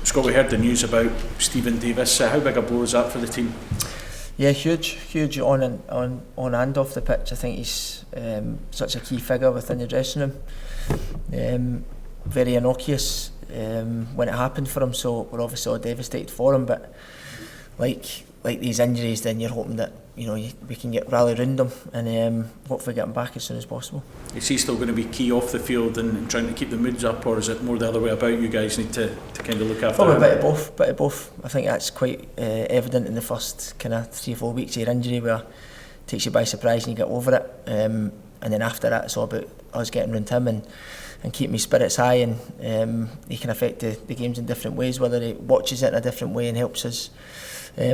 Scott, we heard the news about Stephen Davis. How big a blow is that for the team? Yeah, huge on and off the pitch. I think he's such a key figure within the dressing room. Very innocuous when it happened for him, so we're obviously all devastated for him. But like these injuries, then you're hoping that we can rally round him and hopefully get him back as soon as possible. Is he still going to be key off the field and trying to keep the moods up, or is it more the other way about? You guys need to kind of look after probably him? a bit of both. I think that's quite evident in the first kind of 3 or 4 weeks of your injury, where it takes you by surprise and you get over it, and then after that it's all about us getting round him and keeping his spirits high, and he can affect the games in different ways, whether he watches it in a different way and helps us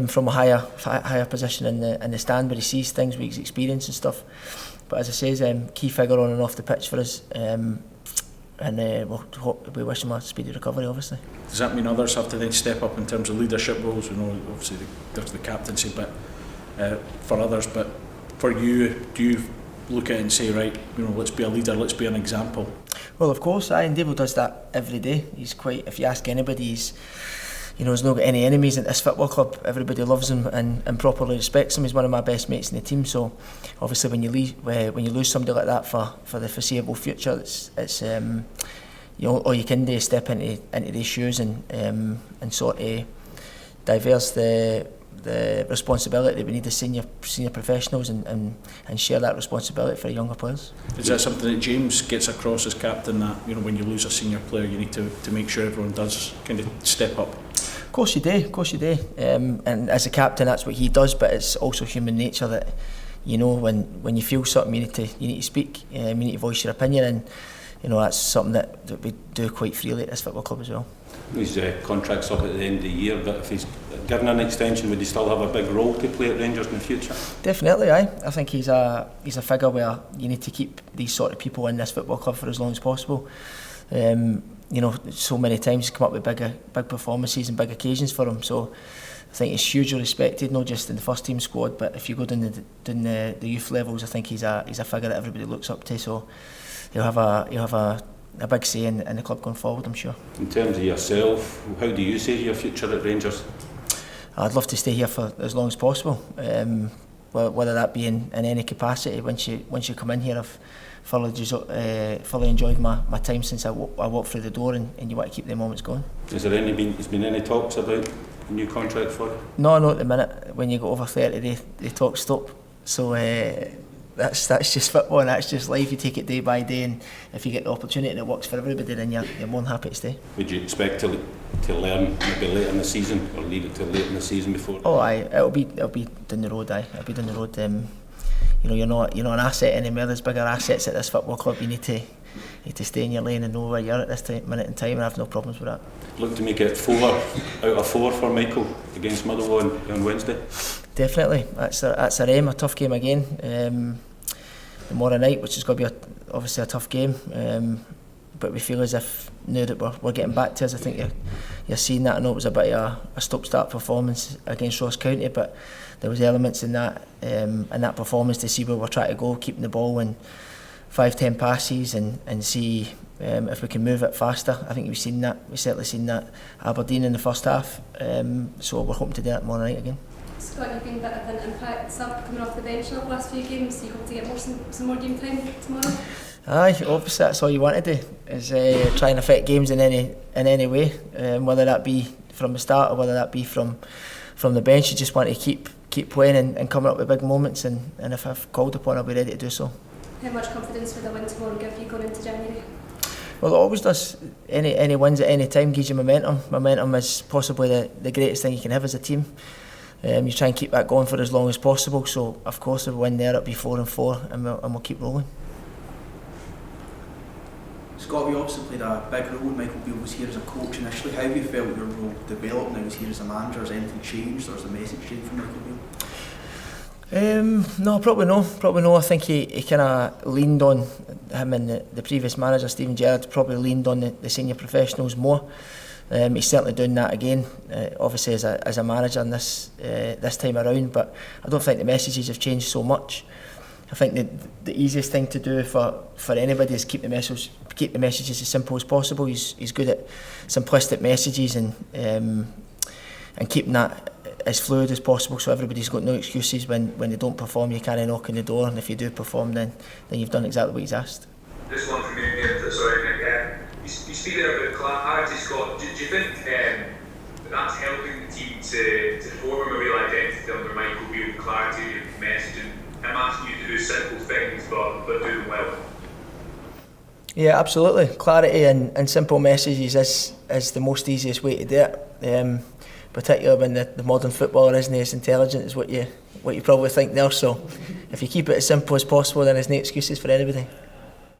from a higher position in the stand where he sees things with his experience and stuff. But as I say, key figure on and off the pitch for us, and we wish him a speedy recovery, obviously. Does that mean others have to then step up in terms of leadership roles? We know obviously there's the captaincy bit for others, but for you, do you look at it and say, right, let's be a leader, let's be an example? Well, of course, and Davo does that every day. He's quite, if you ask anybody, he's not got any enemies at this football club. Everybody loves him and properly respects him. He's one of my best mates in the team. So obviously when you lose somebody like that for the foreseeable future, it's all you can do is step into these shoes and sort of diverse the responsibility. We need the senior professionals and share that responsibility for the younger players. Is that something that James gets across as captain, that when you lose a senior player you need to make sure everyone does kind of step up? Of course you do. And as a captain that's what he does, but it's also human nature that when you feel something you need to speak, you need to voice your opinion, and that's something that we do quite freely at this football club as well. His contract's up at the end of the year, but if he's given an extension, would he still have a big role to play at Rangers in the future? Definitely, aye. I think he's a figure where you need to keep these sort of people in this football club for as long as possible. So many times he's come up with big performances and big occasions for him. So I think he's hugely respected, not just in the first team squad, but if you go down the youth levels, I think he's a figure that everybody looks up to. So he'll have a big say in the club going forward, I'm sure. In terms of yourself, how do you see your future at Rangers? I'd love to stay here for as long as possible, whether that be in any capacity. Once you come in here, I've fully enjoyed my time since I walked through the door, and you want to keep the moments going. Has there been any talks about a new contract for you? No, at the minute. When you go over 30, they talk stop. So that's just football and that's just life. You take it day by day, and if you get the opportunity and it works for everybody, then you're more than happy to stay. Would you expect to learn maybe late in the season, or leave it till late in the season before? Oh, aye, it'll be down the road. It'll be down the road. You're not an asset anymore. There's bigger assets at this football club. You need to stay in your lane and know where you're at this minute in time, and I have no problems with that. Look to make it 4 out of 4 for Michael against Motherwell on Wednesday. Definitely, that's our aim. A tough game again tomorrow night, which is going to be obviously a tough game. But we feel as if now that we're getting back to us, I think you're seeing that. I know it was a bit of a stop-start performance against Ross County, but there was elements in that performance to see where we're trying to go, keeping the ball in 5-10 passes and see if we can move it faster. I think we've certainly seen that Aberdeen in the first half, so we're hoping to do that tomorrow night again. Scott, you've been a bit of an impact sub coming off the bench in the last few games. Do you hope to get some more game time tomorrow? Aye, obviously that's all you want to do, is try and affect games in any way, whether that be from the start or whether that be from the bench. You just want to keep playing and coming up with big moments, and if I've called upon, I'll be ready to do so. How much confidence would the win tomorrow give you going into January? Well, it always does. Any wins at any time gives you momentum. Momentum is possibly the greatest thing you can have as a team. You try and keep that going for as long as possible. So, of course, if we win there, it'll be 4-4, and we'll keep rolling. Scott, you obviously played a big role when Michael Beale was here as a coach initially. How have you felt your role developed now he's here as a manager? Has anything changed, or has the message changed from Michael Beale? No, probably no. I think he kind of leaned on him, and the previous manager, Stephen Gerrard, probably leaned on the senior professionals more. He's certainly doing that again, obviously as a manager in this time around, but I don't think the messages have changed so much. I think the easiest thing to do for anybody is keep the messages as simple as possible. He's good at simplistic messages and keeping that as fluid as possible, so everybody's got no excuses when they don't perform. You can't knock on the door, and if you do perform, then you've done exactly what he's asked. This one from me, sorry, Nick. You speak there about clarity, Scott. Do you think that's helping the team to form a real identity under Michael Beale, clarity of messaging? I'm asking you to do simple things, but do them well. Yeah, absolutely. Clarity and simple messages is the most easiest way to do it. Particularly when the modern footballer isn't as intelligent as what you probably think there. So if you keep it as simple as possible, then there's no excuses for anybody.